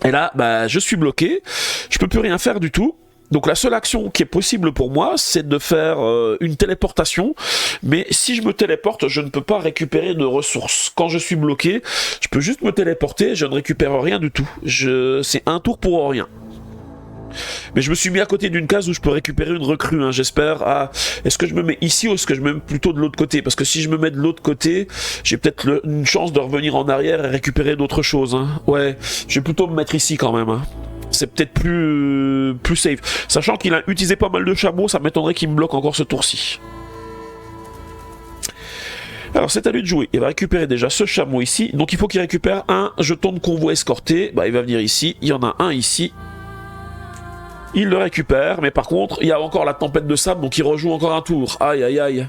Et là, bah, je suis bloqué. Je peux plus rien faire du tout. Donc la seule action qui est possible pour moi, c'est de faire une téléportation. Mais si je me téléporte, je ne peux pas récupérer de ressources. Quand je suis bloqué, je peux juste me téléporter, je ne récupère rien du tout. C'est un tour pour rien. Mais je me suis mis à côté d'une case où je peux récupérer une recrue, hein, j'espère. Ah, est-ce que je me mets ici ou est-ce que je me mets plutôt de l'autre côté? Parce que si je me mets de l'autre côté, j'ai peut-être une chance de revenir en arrière et récupérer d'autres choses, hein. Ouais, je vais plutôt me mettre ici quand même, hein. C'est peut-être plus safe. Sachant qu'il a utilisé pas mal de chameaux, ça m'étonnerait qu'il me bloque encore ce tour-ci. Alors c'est à lui de jouer. Il va récupérer déjà ce chameau ici. Donc il faut qu'il récupère un jeton de convoi escorté. Bah il va venir ici. Il y en a un ici. Il le récupère. Mais par contre, il y a encore la tempête de sable. Donc il rejoue encore un tour. Aïe aïe aïe.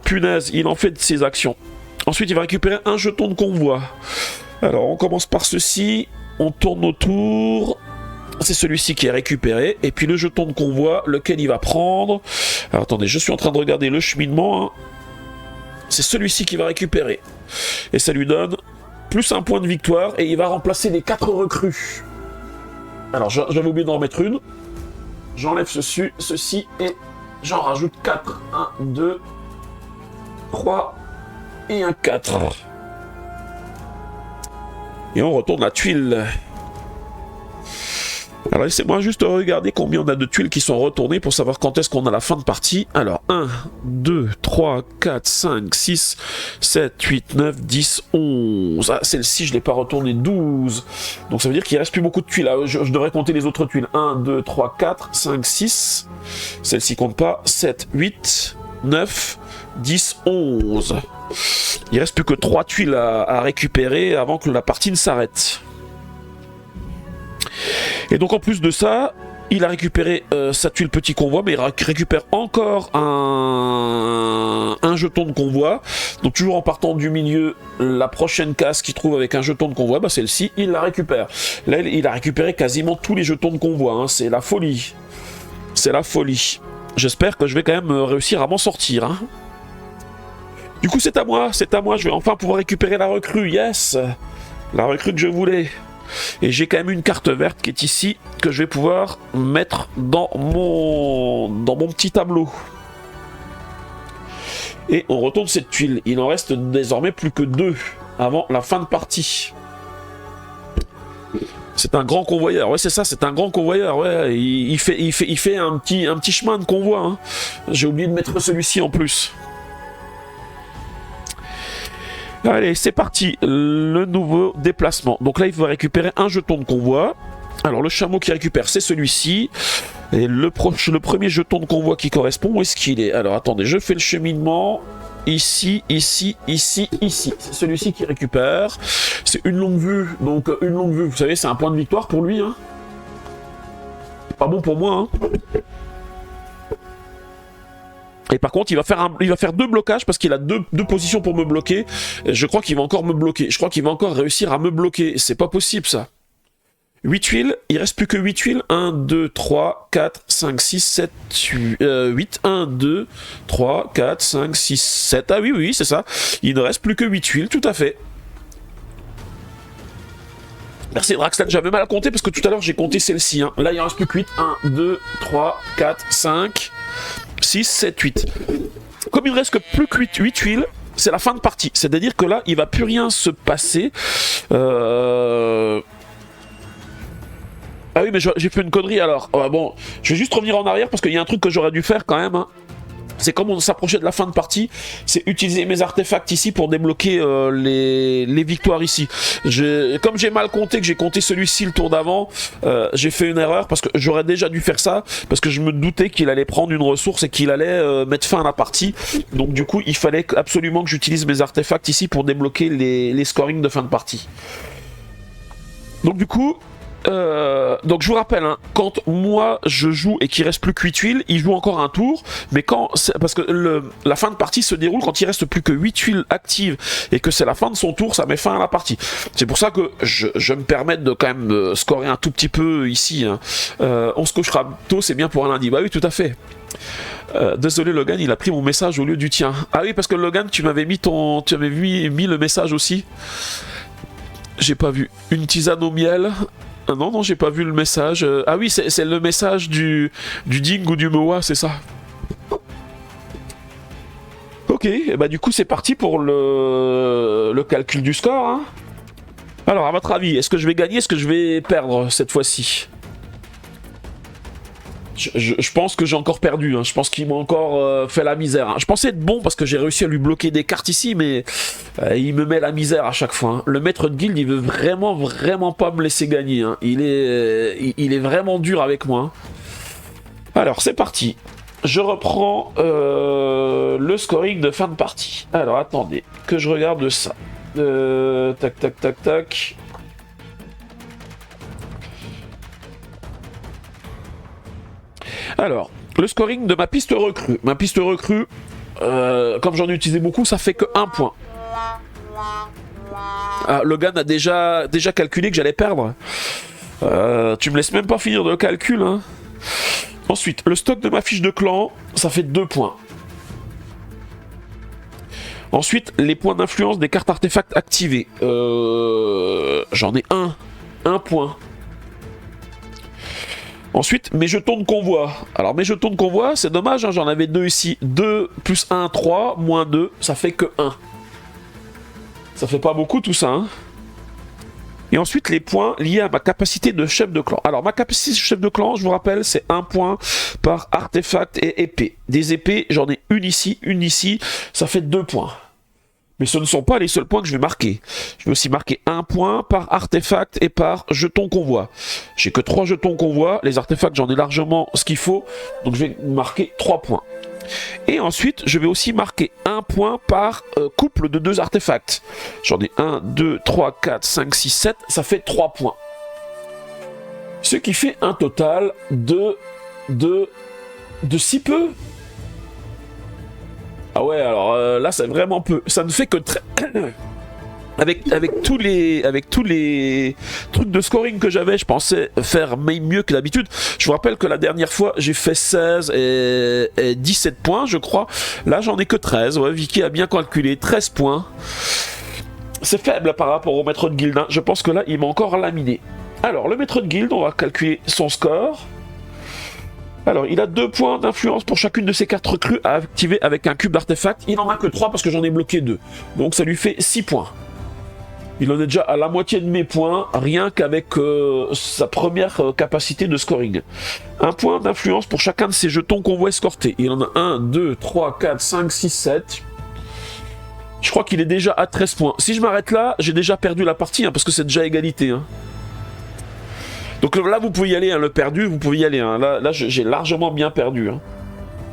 Punaise, il en fait de ses actions. Ensuite il va récupérer un jeton de convoi. Alors on commence par ceci, on tourne autour, c'est celui-ci qui est récupéré, et puis le jeton de convoi, lequel il va prendre. Alors attendez, je suis en train de regarder le cheminement, hein. C'est celui-ci qui va récupérer, et ça lui donne plus un point de victoire, et il va remplacer les 4 recrues. Alors j'avais oublié d'en remettre une, j'enlève ceci, et j'en rajoute 4, 1, 2, 3, et un 4. Et on retourne la tuile. Alors laissez-moi juste regarder combien on a de tuiles qui sont retournées pour savoir quand est-ce qu'on a la fin de partie. Alors 1, 2, 3, 4, 5, 6, 7, 8, 9, 10, 11. Ah, celle-ci je ne l'ai pas retournée, 12. Donc ça veut dire qu'il ne reste plus beaucoup de tuiles. Ah, je devrais compter les autres tuiles. 1, 2, 3, 4, 5, 6. Celle-ci compte pas. 7, 8, 9, 10, 11. Il reste plus que 3 tuiles à récupérer avant que la partie ne s'arrête. Et donc en plus de ça, Il a récupéré sa tuile petit convoi, mais il récupère encore un jeton de convoi. Donc toujours en partant du milieu, la prochaine case qu'il trouve avec un jeton de convoi, bah celle-ci, il la récupère. Là, il a récupéré quasiment tous les jetons de convoi, hein. C'est la folie. C'est la folie. J'espère que je vais quand même réussir à m'en sortir, hein. Du coup, c'est à moi, je vais enfin pouvoir récupérer la recrue, yes! La recrue que je voulais. Et j'ai quand même une carte verte qui est ici, que je vais pouvoir mettre dans mon petit tableau. Et on retourne cette tuile. Il en reste désormais plus que 2 avant la fin de partie. C'est un grand convoyeur, ouais c'est ça, c'est un grand convoyeur, ouais. Il fait un petit chemin de convoi, hein. J'ai oublié de mettre celui-ci en plus. Allez, c'est parti, le nouveau déplacement. Donc là, il va récupérer un jeton de convoi. Alors, le chameau qui récupère, c'est celui-ci. Et le premier jeton de convoi qui correspond, où est-ce qu'il est? Alors, attendez, je fais le cheminement. Ici, ici, ici, ici. C'est celui-ci qui récupère. C'est une longue vue. Donc, une longue vue, vous savez, c'est un point de victoire pour lui, hein. Pas bon pour moi, hein. Et par contre, il va faire 2 blocages parce qu'il a deux positions pour me bloquer. Je crois qu'il va encore me bloquer. Je crois qu'il va encore réussir à me bloquer. C'est pas possible, ça. 8 tuiles. Il reste plus que 8 tuiles. 1, 2, 3, 4, 5, 6, 7, 8. 1, 2, 3, 4, 5, 6, 7. Ah oui, oui, c'est ça. Il ne reste plus que 8 tuiles, tout à fait. Merci Draxlan, j'avais mal à compter parce que tout à l'heure j'ai compté celle-ci, hein. Là il en reste plus que 8. 1, 2, 3, 4, 5, 6, 7, 8. Comme il ne reste que plus que 8 tuiles, c'est la fin de partie. C'est-à-dire que là, il ne va plus rien se passer. Ah oui, mais j'ai fait une connerie alors. Bon, je vais juste revenir en arrière parce qu'il y a un truc que j'aurais dû faire quand même, hein. C'est comme on s'approchait de la fin de partie, c'est utiliser mes artefacts ici pour débloquer les victoires ici. Comme j'ai mal compté, que j'ai compté celui-ci le tour d'avant, j'ai fait une erreur parce que j'aurais déjà dû faire ça, parce que je me doutais qu'il allait prendre une ressource et qu'il allait mettre fin à la partie. Donc du coup, il fallait absolument que j'utilise mes artefacts ici pour débloquer les scorings de fin de partie. Donc du coup... donc je vous rappelle, hein, quand moi je joue et qu'il reste plus que 8 tuiles, il joue encore un tour, mais parce que la fin de partie se déroule quand il reste plus que 8 tuiles actives et que c'est la fin de son tour, ça met fin à la partie. C'est pour ça que je me permets de quand même scorer un tout petit peu ici, hein. On se couchera tôt, c'est bien pour un lundi. Bah oui, tout à fait. Désolé Logan, il a pris mon message au lieu du tien. Ah oui, parce que Logan, tu m'avais mis mis le message aussi. J'ai pas vu. Une tisane au miel. Non, non, j'ai pas vu le message. Ah oui, c'est le message du Ding ou du Moa, c'est ça. Ok, et bah du coup c'est parti pour le calcul du score, hein. Alors, à votre avis, est-ce que je vais gagner, est-ce que je vais perdre cette fois-ci? Je pense que j'ai encore perdu, hein. Je pense qu'il m'a encore fait la misère, hein. Je pensais être bon parce que j'ai réussi à lui bloquer des cartes ici, mais il me met la misère à chaque fois, hein. Le maître de guilde, il veut vraiment pas me laisser gagner, hein. Il est vraiment dur avec moi, hein. Alors, c'est parti. Je reprends le scoring de fin de partie. Alors, attendez, que je regarde ça. Tac, tac, tac, tac. Alors, le scoring de ma piste recrue. Ma piste recrue, comme j'en ai utilisé beaucoup, ça fait que 1 point. Ah, Logan a déjà calculé que j'allais perdre. Tu me laisses même pas finir le calcul, hein. Ensuite, le stock de ma fiche de clan, ça fait 2 points. Ensuite, les points d'influence des cartes artefacts activées. J'en ai 1 point. Ensuite, mes jetons de convoi. Alors, mes jetons de convoi, c'est dommage, hein, j'en avais 2 ici. 2 plus 1, 3, moins 2, ça fait que 1. Ça fait pas beaucoup tout ça, hein. Et ensuite, les points liés à ma capacité de chef de clan. Alors, ma capacité de chef de clan, je vous rappelle, c'est 1 point par artefact et épée. Des épées, j'en ai une ici, ça fait 2 points. Mais ce ne sont pas les seuls points que je vais marquer. Je vais aussi marquer 1 point par artefact et par jeton convoi. J'ai que 3 jetons convoi. Les artefacts, j'en ai largement ce qu'il faut. Donc je vais marquer 3 points. Et ensuite, je vais aussi marquer 1 point par couple de 2 artefacts. J'en ai 1, 2, 3, 4, 5, 6, 7. Ça fait 3 points. Ce qui fait un total de si peu. Ah ouais, alors là, c'est vraiment peu. Ça ne fait que avec tous les trucs de scoring que j'avais, je pensais faire mieux que d'habitude. Je vous rappelle que la dernière fois, j'ai fait 16 et 17 points, je crois. Là, j'en ai que 13. Ouais, Vicky a bien calculé. 13 points. C'est faible par rapport au maître de guilde. Hein. Je pense que là, il m'a encore laminé. Alors, le maître de guilde, on va calculer son score. Alors, il a 2 points d'influence pour chacune de ses 4 recrues à activer avec un cube d'artefact. Il n'en a que 3 parce que j'en ai bloqué 2. Donc, ça lui fait 6 points. Il en est déjà à la moitié de mes points, rien qu'avec sa première capacité de scoring. 1 point d'influence pour chacun de ses jetons qu'on voit escorter. Il en a 1, 2, 3, 4, 5, 6, 7. Je crois qu'il est déjà à 13 points. Si je m'arrête là, j'ai déjà perdu la partie, hein, parce que c'est déjà égalité. Hein. Donc là, vous pouvez y aller, hein, le perdu, vous pouvez y aller. Hein. Là j'ai largement bien perdu. Hein.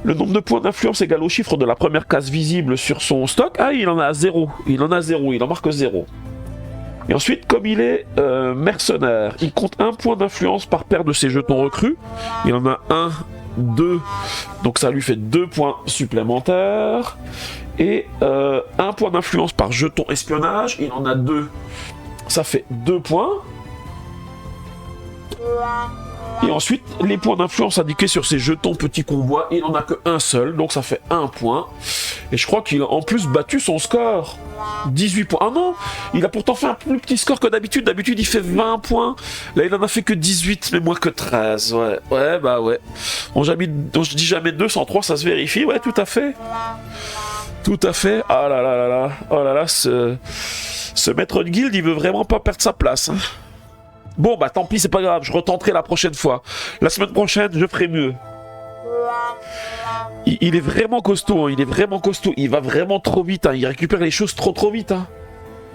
Le nombre de points d'influence égale au chiffre de la première case visible sur son stock. Ah, il en a 0. Il en a 0. Il en marque 0. Et ensuite, comme il est mercenaire, il compte 1 point d'influence par paire de ses jetons recrues. Il en a 1, 2. Donc ça lui fait 2 points supplémentaires. Et 1 point d'influence par jeton espionnage. Il en a 2. Ça fait 2 points. Et ensuite, les points d'influence indiqués sur ces jetons petits convois, il n'en a qu'un seul, donc ça fait 1 point. Et je crois qu'il a en plus battu son score. 18 points. Ah non, il a pourtant fait un plus petit score que d'habitude. D'habitude, il fait 20 points. Là, il en a fait que 18, mais moins que 13. Ouais, ouais, bah ouais. Je dis jamais 203, ça se vérifie. Ouais, tout à fait. Tout à fait. Ah là là là là. Oh là là, ce maître de guilde, il veut vraiment pas perdre sa place. Hein. Bon, bah tant pis, c'est pas grave, je retenterai la prochaine fois. La semaine prochaine, je ferai mieux. Il est vraiment costaud, hein, il est vraiment costaud. Il va vraiment trop vite, hein, il récupère les choses trop vite. Hein.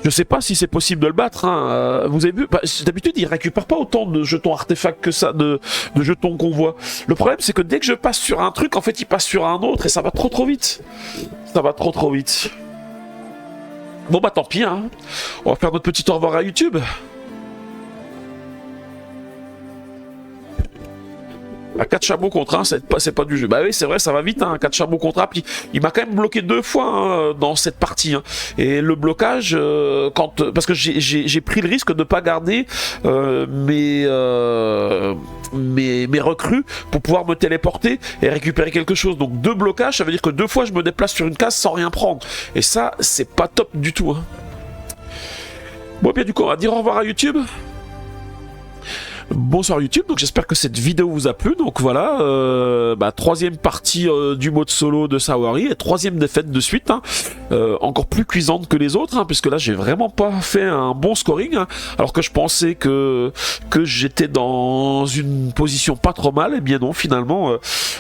Je sais pas si c'est possible de le battre. Hein. Vous avez vu, bah, d'habitude, il récupère pas autant de jetons artefacts que ça, de jetons qu'on voit. Le problème, c'est que dès que je passe sur un truc, en fait, il passe sur un autre et ça va trop vite. Ça va trop vite. Bon, bah tant pis, hein. On va faire notre petit au revoir à YouTube. À 4 chameaux contre 1, c'est pas du jeu. Bah oui, c'est vrai, ça va vite, hein, 4 chameaux contre 1. Puis, il m'a quand même bloqué 2 fois hein, dans cette partie. Hein. Et le blocage, parce que j'ai pris le risque de ne pas garder mes recrues pour pouvoir me téléporter et récupérer quelque chose. Donc 2 blocages, ça veut dire que 2 fois je me déplace sur une case sans rien prendre. Et ça, c'est pas top du tout. Hein. Bon, bien du coup, on va dire au revoir à YouTube. Bonsoir YouTube, donc j'espère que cette vidéo vous a plu. Donc voilà, 3e partie du mode solo de Sawari et 3e défaite de suite, hein. Encore plus cuisante que les autres, hein, puisque là j'ai vraiment pas fait un bon scoring, hein, alors que je pensais que j'étais dans une position pas trop mal. Et bien non, finalement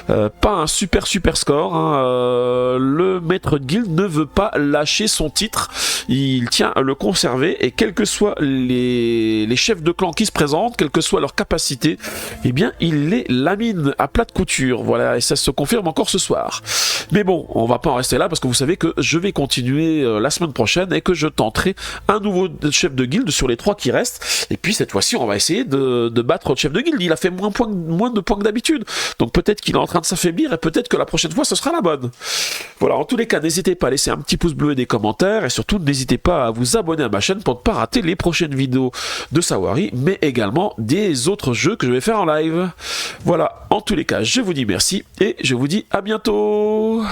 pas un super score. Hein. Le maître de guilde ne veut pas lâcher son titre, il tient à le conserver et quels que soient les chefs de clan qui se présentent, quelle que soit leur capacité, eh bien il les lamine à plat de couture. Voilà, et ça se confirme encore ce soir. Mais bon, on va pas en rester là parce que vous savez que je vais continuer la semaine prochaine et que je tenterai un nouveau chef de guilde sur les 3 qui restent. Et puis cette fois-ci, on va essayer de battre le chef de guilde. Il a fait moins de points que d'habitude. Donc peut-être qu'il est en train de s'affaiblir et peut-être que la prochaine fois, ce sera la bonne. Voilà, en tous les cas, n'hésitez pas à laisser un petit pouce bleu et des commentaires. Et surtout, n'hésitez pas à vous abonner à ma chaîne pour ne pas rater les prochaines vidéos de Sawari, mais également des autres jeux que je vais faire en live. Voilà, en tous les cas, je vous dis merci et je vous dis à bientôt.